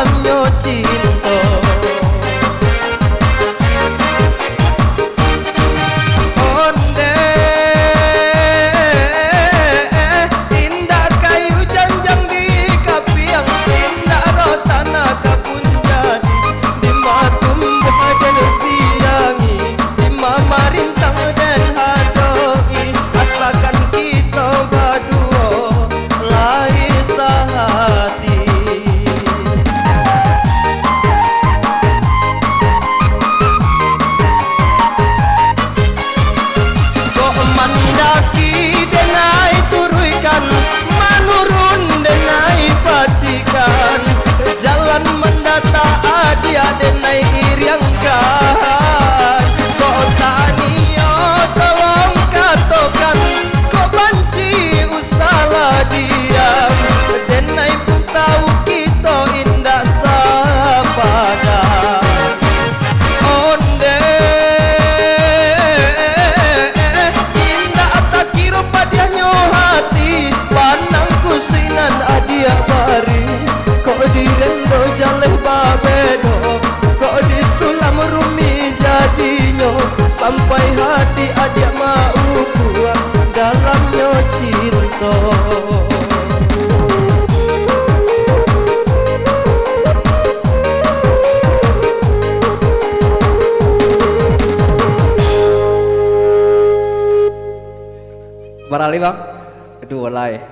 dalamnya cinta. Onde indah kayu janjang di kapiang, indah rotana kapunjan, di matumbuh dan siangi, di mamarintang dan hadoi, asakan kita berdua lai sehati. Kok mandaki denai turuikan, manurun denai pacikan, jalan mendata adia denai iriangkan. Kok tania tolong katokan, kok banci usalah diam, denai pun tahu kita indah sepadan. Onde indah tak kira padanya hati, panang kusinan adia bari. Kok direndo jaleh babedo, kok disulam rumi jadinya, sampai hati adia mau buang dalamnya cinta. Barali bang, aduh walai.